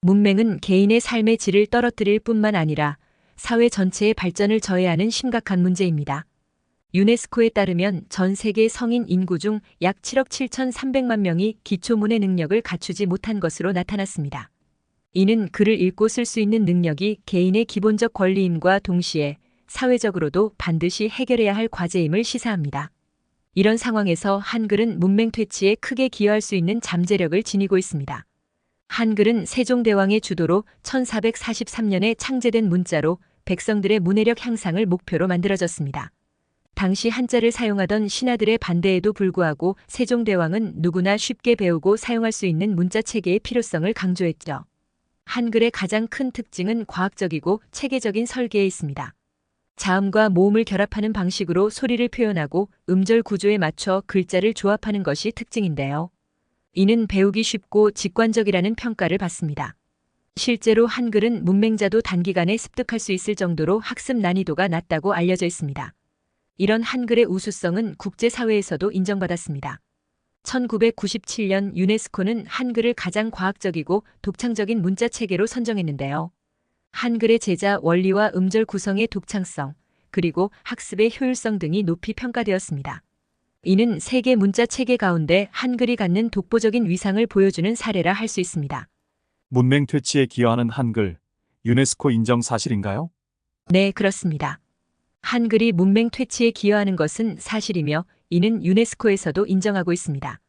문맹은 개인의 삶의 질을 떨어뜨릴 뿐만 아니라 사회 전체의 발전을 저해하는 심각한 문제입니다. 유네스코에 따르면 전 세계 성인 인구 중 약 7억 7,300만 명이 기초문해 능력을 갖추지 못한 것으로 나타났습니다. 이는 글을 읽고 쓸 수 있는 능력이 개인의 기본적 권리임과 동시에 사회적으로도 반드시 해결해야 할 과제임을 시사합니다. 이런 상황에서 한글은 문맹 퇴치에 크게 기여할 수 있는 잠재력을 지니고 있습니다. 한글은 세종대왕의 주도로 1443년에 창제된 문자로 백성들의 문해력 향상을 목표로 만들어졌습니다. 당시 한자를 사용하던 신하들의 반대에도 불구하고 세종대왕은 누구나 쉽게 배우고 사용할 수 있는 문자 체계의 필요성을 강조했죠. 한글의 가장 큰 특징은 과학적이고 체계적인 설계에 있습니다. 자음과 모음을 결합하는 방식으로 소리를 표현하고 음절 구조에 맞춰 글자를 조합하는 것이 특징인데요. 이는 배우기 쉽고 직관적이라는 평가를 받습니다. 실제로 한글은 문맹자도 단기간에 습득할 수 있을 정도로 학습 난이도가 낮다고 알려져 있습니다. 이런 한글의 우수성은 국제사회에서도 인정받았습니다. 1997년 유네스코는 한글을 가장 과학적이고 독창적인 문자 체계로 선정했는데요. 한글의 제자 원리와 음절 구성의 독창성, 그리고 학습의 효율성 등이 높이 평가되었습니다. 이는 세계 문자 체계 가운데 한글이 갖는 독보적인 위상을 보여주는 사례라 할 수 있습니다. 문맹 퇴치에 기여하는 한글, 유네스코 인정 사실인가요? 네, 그렇습니다. 한글이 문맹 퇴치에 기여하는 것은 사실이며 이는 유네스코에서도 인정하고 있습니다.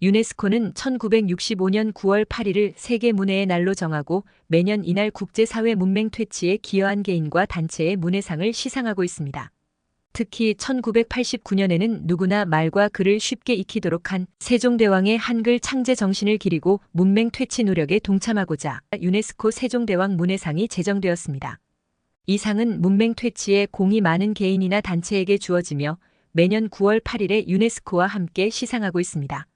유네스코는 1965년 9월 8일을 세계문해의 날로 정하고 매년 이날 국제사회 문맹 퇴치에 기여한 개인과 단체의 문해상을 시상하고 있습니다. 특히 1989년에는 누구나 말과 글을 쉽게 익히도록 한 세종대왕의 한글 창제 정신을 기리고 문맹 퇴치 노력에 동참하고자 유네스코 세종대왕 문해상이 제정되었습니다. 이 상은 문맹 퇴치에 공이 많은 개인이나 단체에게 주어지며 매년 9월 8일에 유네스코와 함께 시상하고 있습니다.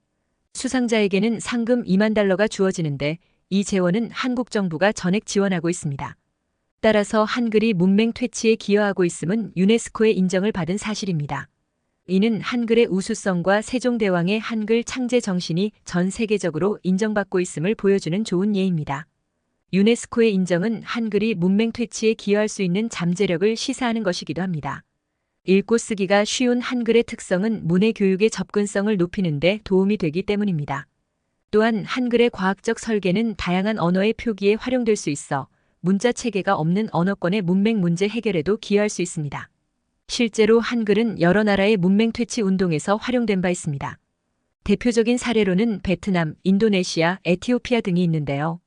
수상자에게는 상금 2만 달러가 주어지는데 이 재원은 한국 정부가 전액 지원하고 있습니다. 따라서 한글이 문맹 퇴치에 기여하고 있음은 유네스코의 인정을 받은 사실입니다. 이는 한글의 우수성과 세종대왕의 한글 창제 정신이 전 세계적으로 인정받고 있음을 보여주는 좋은 예입니다. 유네스코의 인정은 한글이 문맹 퇴치에 기여할 수 있는 잠재력을 시사하는 것이기도 합니다. 읽고 쓰기가 쉬운 한글의 특성은 문해 교육의 접근성을 높이는 데 도움이 되기 때문입니다. 또한 한글의 과학적 설계는 다양한 언어의 표기에 활용될 수 있어 문자 체계가 없는 언어권의 문맹 문제 해결에도 기여할 수 있습니다. 실제로 한글은 여러 나라의 문맹 퇴치 운동에서 활용된 바 있습니다. 대표적인 사례로는 베트남, 인도네시아, 에티오피아 등이 있는데요.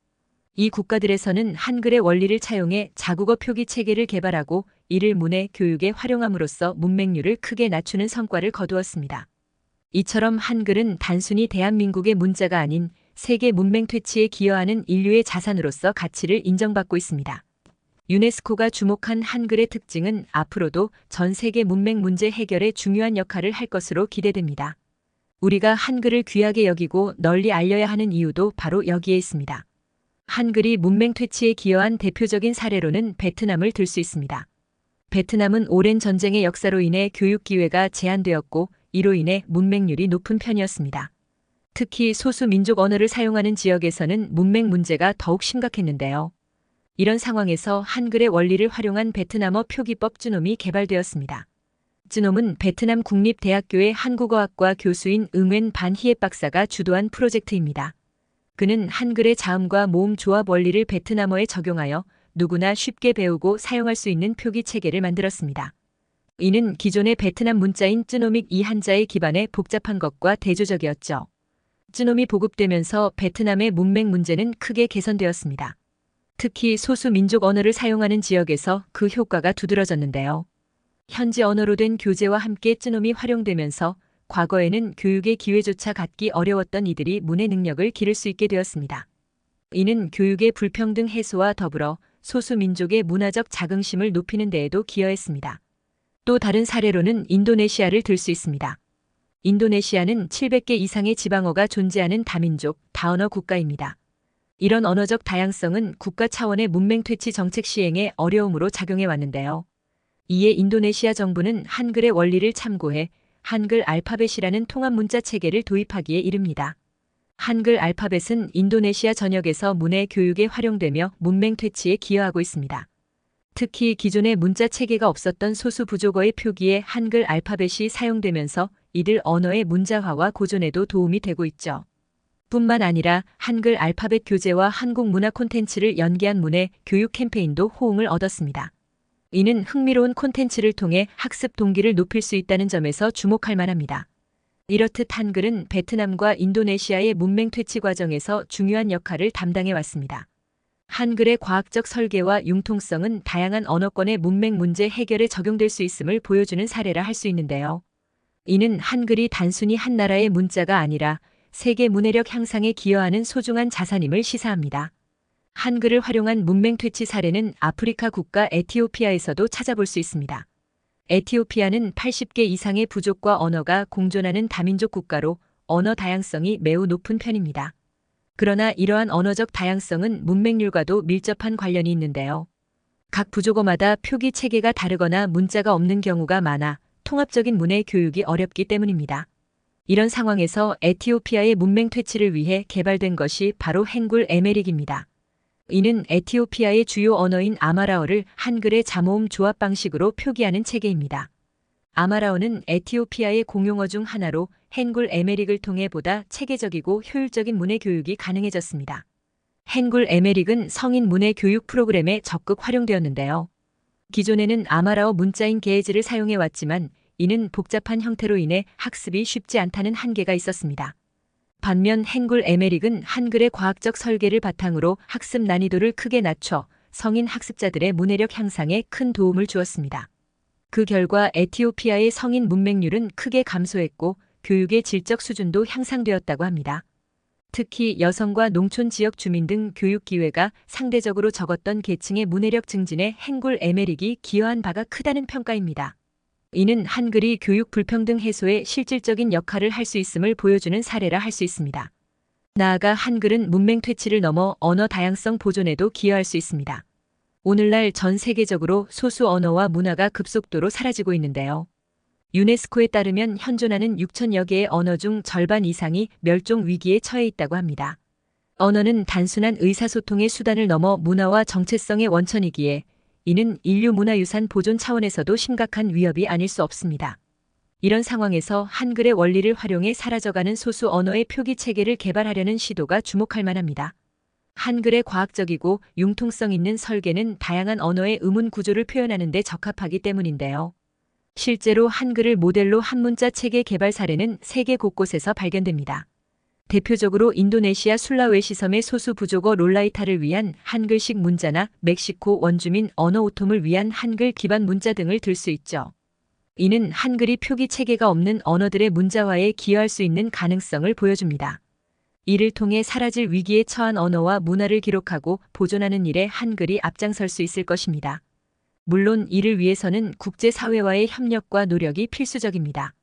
이 국가들에서는 한글의 원리를 차용해 자국어 표기 체계를 개발하고 이를 문해 교육에 활용함으로써 문맹률을 크게 낮추는 성과를 거두었습니다. 이처럼 한글은 단순히 대한민국의 문자가 아닌 세계 문맹 퇴치에 기여하는 인류의 자산으로서 가치를 인정받고 있습니다. 유네스코가 주목한 한글의 특징은 앞으로도 전 세계 문맹 문제 해결에 중요한 역할을 할 것으로 기대됩니다. 우리가 한글을 귀하게 여기고 널리 알려야 하는 이유도 바로 여기에 있습니다. 한글이 문맹 퇴치에 기여한 대표적인 사례로는 베트남을 들 수 있습니다. 베트남은 오랜 전쟁의 역사로 인해 교육 기회가 제한되었고 이로 인해 문맹률이 높은 편이었습니다. 특히 소수 민족 언어를 사용하는 지역에서는 문맹 문제가 더욱 심각했는데요. 이런 상황에서 한글의 원리를 활용한 베트남어 표기법 쯔놈이 개발되었습니다. 쯔놈은 베트남 국립대학교의 한국어학과 교수인 응웬 반 히엣 박사가 주도한 프로젝트입니다. 그는 한글의 자음과 모음 조합 원리를 베트남어에 적용하여 누구나 쉽게 배우고 사용할 수 있는 표기 체계를 만들었습니다. 이는 기존의 베트남 문자인 쯔노믹 이 한자의 기반에 복잡한 것과 대조적이었죠. 쯔놈이 보급되면서 베트남의 문맹 문제는 크게 개선되었습니다. 특히 소수 민족 언어를 사용하는 지역에서 그 효과가 두드러졌는데요. 현지 언어로 된 교재와 함께 쯔놈이 활용되면서 과거에는 교육의 기회조차 갖기 어려웠던 이들이 문해 능력을 기를 수 있게 되었습니다. 이는 교육의 불평등 해소와 더불어 소수 민족의 문화적 자긍심을 높이는 데에도 기여했습니다. 또 다른 사례로는 인도네시아를 들 수 있습니다. 인도네시아는 700개 이상의 지방어가 존재하는 다민족, 다언어 국가입니다. 이런 언어적 다양성은 국가 차원의 문맹 퇴치 정책 시행에 어려움으로 작용해 왔는데요. 이에 인도네시아 정부는 한글의 원리를 참고해 한글 알파벳이라는 통합 문자 체계를 도입하기에 이릅니다. 한글 알파벳은 인도네시아 전역에서 문해 교육에 활용되며 문맹 퇴치에 기여하고 있습니다. 특히 기존의 문자 체계가 없었던 소수 부족어의 표기에 한글 알파벳이 사용되면서 이들 언어의 문자화와 고존에도 도움이 되고 있죠. 뿐만 아니라 한글 알파벳 교재와 한국 문화 콘텐츠를 연계한 문해 교육 캠페인도 호응을 얻었습니다. 이는 흥미로운 콘텐츠를 통해 학습 동기를 높일 수 있다는 점에서 주목할 만합니다. 이렇듯 한글은 베트남과 인도네시아의 문맹 퇴치 과정에서 중요한 역할을 담당해 왔습니다. 한글의 과학적 설계와 융통성은 다양한 언어권의 문맹 문제 해결에 적용될 수 있음을 보여주는 사례라 할 수 있는데요. 이는 한글이 단순히 한 나라의 문자가 아니라 세계 문해력 향상에 기여하는 소중한 자산임을 시사합니다. 한글을 활용한 문맹 퇴치 사례는 아프리카 국가 에티오피아에서도 찾아볼 수 있습니다. 에티오피아는 80개 이상의 부족과 언어가 공존하는 다민족 국가로 언어 다양성이 매우 높은 편입니다. 그러나 이러한 언어적 다양성은 문맹률과도 밀접한 관련이 있는데요. 각 부족어마다 표기 체계가 다르거나 문자가 없는 경우가 많아 통합적인 문해 교육이 어렵기 때문입니다. 이런 상황에서 에티오피아의 문맹 퇴치를 위해 개발된 것이 바로 행굴 에메릭입니다. 이는 에티오피아의 주요 언어인 아마라어를 한글의 자모음 조합 방식으로 표기하는 체계입니다. 아마라어는 에티오피아의 공용어 중 하나로 행굴 에메릭을 통해 보다 체계적이고 효율적인 문해 교육이 가능해졌습니다. 행굴 에메릭은 성인 문해 교육 프로그램에 적극 활용되었는데요. 기존에는 아마라어 문자인 게에즈를 사용해왔지만 이는 복잡한 형태로 인해 학습이 쉽지 않다는 한계가 있었습니다. 반면 행굴 에메릭은 한글의 과학적 설계를 바탕으로 학습 난이도를 크게 낮춰 성인 학습자들의 문해력 향상에 큰 도움을 주었습니다. 그 결과 에티오피아의 성인 문맹률은 크게 감소했고 교육의 질적 수준도 향상되었다고 합니다. 특히 여성과 농촌 지역 주민 등 교육 기회가 상대적으로 적었던 계층의 문해력 증진에 행굴 에메릭이 기여한 바가 크다는 평가입니다. 이는 한글이 교육 불평등 해소에 실질적인 역할을 할 수 있음을 보여주는 사례라 할 수 있습니다. 나아가 한글은 문맹 퇴치를 넘어 언어 다양성 보존에도 기여할 수 있습니다. 오늘날 전 세계적으로 소수 언어와 문화가 급속도로 사라지고 있는데요. 유네스코에 따르면 현존하는 6천여 개의 언어 중 절반 이상이 멸종 위기에 처해 있다고 합니다. 언어는 단순한 의사소통의 수단을 넘어 문화와 정체성의 원천이기에 이는 인류 문화유산 보존 차원에서도 심각한 위협이 아닐 수 없습니다. 이런 상황에서 한글의 원리를 활용해 사라져가는 소수 언어의 표기 체계를 개발하려는 시도가 주목할 만합니다. 한글의 과학적이고 융통성 있는 설계는 다양한 언어의 음운 구조를 표현하는 데 적합하기 때문인데요. 실제로 한글을 모델로 한문자 체계 개발 사례는 세계 곳곳에서 발견됩니다. 대표적으로 인도네시아 술라웨시 섬의 소수 부족어 롤라이타를 위한 한글식 문자나 멕시코 원주민 언어 오톰을 위한 한글 기반 문자 등을 들 수 있죠. 이는 한글이 표기 체계가 없는 언어들의 문자화에 기여할 수 있는 가능성을 보여줍니다. 이를 통해 사라질 위기에 처한 언어와 문화를 기록하고 보존하는 일에 한글이 앞장설 수 있을 것입니다. 물론 이를 위해서는 국제사회와의 협력과 노력이 필수적입니다.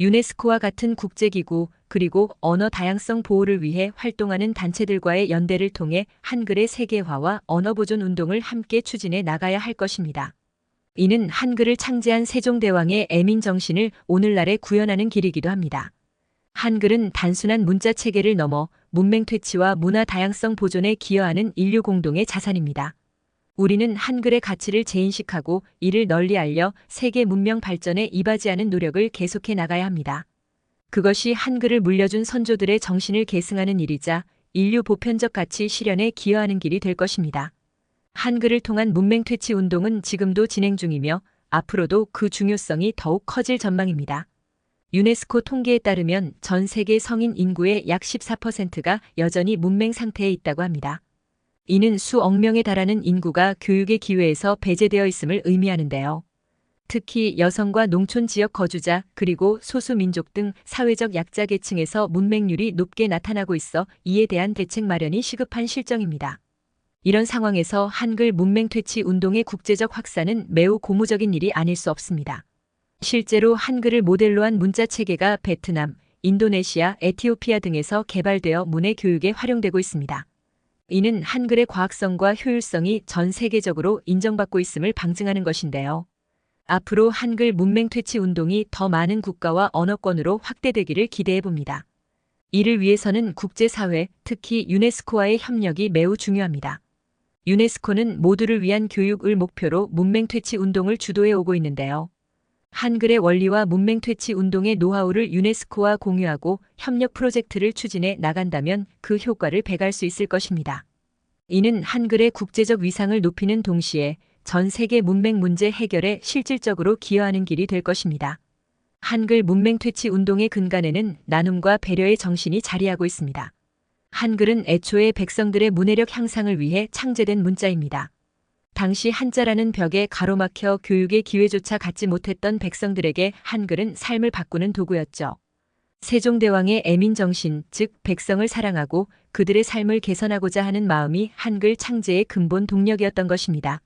유네스코와 같은 국제기구 그리고 언어 다양성 보호를 위해 활동하는 단체들과의 연대를 통해 한글의 세계화와 언어 보존 운동을 함께 추진해 나가야 할 것입니다. 이는 한글을 창제한 세종대왕의 애민 정신을 오늘날에 구현하는 길이기도 합니다. 한글은 단순한 문자 체계를 넘어 문맹 퇴치와 문화 다양성 보존에 기여하는 인류 공동의 자산입니다. 우리는 한글의 가치를 재인식하고 이를 널리 알려 세계 문명 발전에 이바지하는 노력을 계속해 나가야 합니다. 그것이 한글을 물려준 선조들의 정신을 계승하는 일이자 인류 보편적 가치 실현에 기여하는 길이 될 것입니다. 한글을 통한 문맹 퇴치 운동은 지금도 진행 중이며 앞으로도 그 중요성이 더욱 커질 전망입니다. 유네스코 통계에 따르면 전 세계 성인 인구의 약 14%가 여전히 문맹 상태에 있다고 합니다. 이는 수억 명에 달하는 인구가 교육의 기회에서 배제되어 있음을 의미하는데요. 특히 여성과 농촌 지역 거주자 그리고 소수민족 등 사회적 약자 계층에서 문맹률이 높게 나타나고 있어 이에 대한 대책 마련이 시급한 실정입니다. 이런 상황에서 한글 문맹 퇴치 운동의 국제적 확산은 매우 고무적인 일이 아닐 수 없습니다. 실제로 한글을 모델로 한 문자 체계가 베트남, 인도네시아, 에티오피아 등에서 개발되어 문해 교육에 활용되고 있습니다. 이는 한글의 과학성과 효율성이 전 세계적으로 인정받고 있음을 방증하는 것인데요. 앞으로 한글 문맹 퇴치 운동이 더 많은 국가와 언어권으로 확대되기를 기대해 봅니다. 이를 위해서는 국제사회, 특히 유네스코와의 협력이 매우 중요합니다. 유네스코는 모두를 위한 교육을 목표로 문맹퇴치 운동을 주도해 오고 있는데요. 한글의 원리와 문맹퇴치 운동의 노하우를 유네스코와 공유하고 협력 프로젝트를 추진해 나간다면 그 효과를 배가할 수 있을 것입니다. 이는 한글의 국제적 위상을 높이는 동시에 전 세계 문맹 문제 해결에 실질적으로 기여하는 길이 될 것입니다. 한글 문맹퇴치 운동의 근간에는 나눔과 배려의 정신이 자리하고 있습니다. 한글은 애초에 백성들의 문해력 향상을 위해 창제된 문자입니다. 당시 한자라는 벽에 가로막혀 교육의 기회조차 갖지 못했던 백성들에게 한글은 삶을 바꾸는 도구였죠. 세종대왕의 애민정신, 즉 백성을 사랑하고 그들의 삶을 개선하고자 하는 마음이 한글 창제의 근본 동력이었던 것입니다.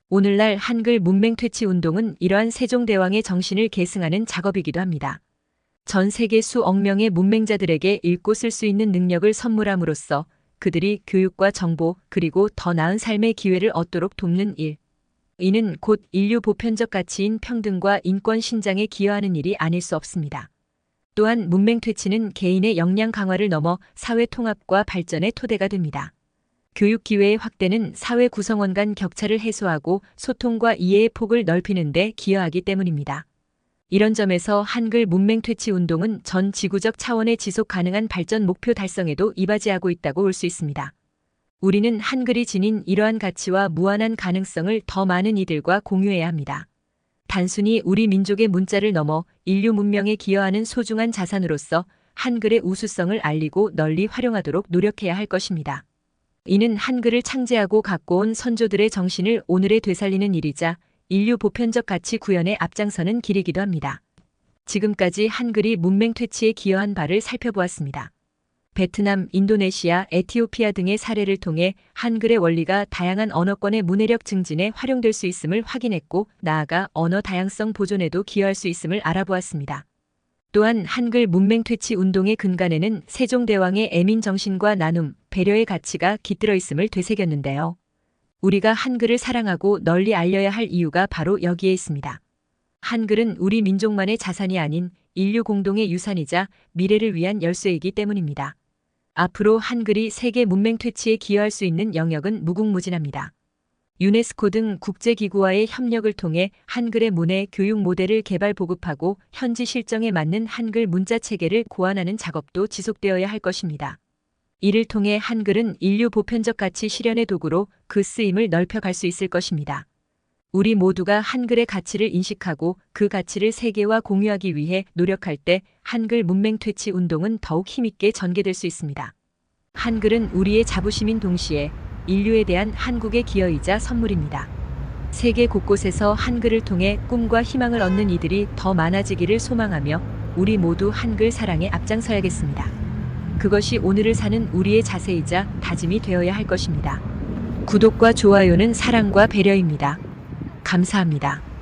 오늘날 한글 문맹퇴치 운동은 이러한 세종대왕의 정신을 계승하는 작업이기도 합니다. 전 세계 수억 명의 문맹자들에게 읽고 쓸 수 있는 능력을 선물함으로써 그들이 교육과 정보 그리고 더 나은 삶의 기회를 얻도록 돕는 일. 이는 곧 인류 보편적 가치인 평등과 인권 신장에 기여하는 일이 아닐 수 없습니다. 또한 문맹퇴치는 개인의 역량 강화를 넘어 사회 통합과 발전의 토대가 됩니다. 교육 기회의 확대는 사회 구성원 간 격차를 해소하고 소통과 이해의 폭을 넓히는 데 기여하기 때문입니다. 이런 점에서 한글 문맹퇴치 운동은 전 지구적 차원의 지속 가능한 발전 목표 달성에도 이바지하고 있다고 볼 수 있습니다. 우리는 한글이 지닌 이러한 가치와 무한한 가능성을 더 많은 이들과 공유해야 합니다. 단순히 우리 민족의 문자를 넘어 인류 문명에 기여하는 소중한 자산으로서 한글의 우수성을 알리고 널리 활용하도록 노력해야 할 것입니다. 이는 한글을 창제하고 갖고 온 선조들의 정신을 오늘에 되살리는 일이자 인류 보편적 가치 구현에 앞장서는 길이기도 합니다. 지금까지 한글이 문맹퇴치에 기여한 바를 살펴보았습니다. 베트남, 인도네시아, 에티오피아 등의 사례를 통해 한글의 원리가 다양한 언어권의 문해력 증진에 활용될 수 있음을 확인했고, 나아가 언어 다양성 보존에도 기여할 수 있음을 알아보았습니다. 또한 한글 문맹퇴치 운동의 근간에는 세종대왕의 애민 정신과 나눔, 배려의 가치가 깃들어 있음을 되새겼는데요. 우리가 한글을 사랑하고 널리 알려야 할 이유가 바로 여기에 있습니다. 한글은 우리 민족만의 자산이 아닌 인류 공동의 유산이자 미래를 위한 열쇠이기 때문입니다. 앞으로 한글이 세계 문맹퇴치에 기여할 수 있는 영역은 무궁무진합니다. 유네스코 등 국제기구와의 협력을 통해 한글의 문해 교육 모델을 개발 보급하고 현지 실정에 맞는 한글 문자 체계를 고안하는 작업도 지속되어야 할 것입니다. 이를 통해 한글은 인류 보편적 가치 실현의 도구로 그 쓰임을 넓혀갈 수 있을 것입니다. 우리 모두가 한글의 가치를 인식하고 그 가치를 세계와 공유하기 위해 노력할 때 한글 문맹퇴치 운동은 더욱 힘있게 전개될 수 있습니다. 한글은 우리의 자부심인 동시에 인류에 대한 한국의 기여이자 선물입니다. 세계 곳곳에서 한글을 통해 꿈과 희망을 얻는 이들이 더 많아지기를 소망하며 우리 모두 한글 사랑에 앞장서야겠습니다. 그것이 오늘을 사는 우리의 자세이자 다짐이 되어야 할 것입니다. 구독과 좋아요는 사랑과 배려입니다. 감사합니다.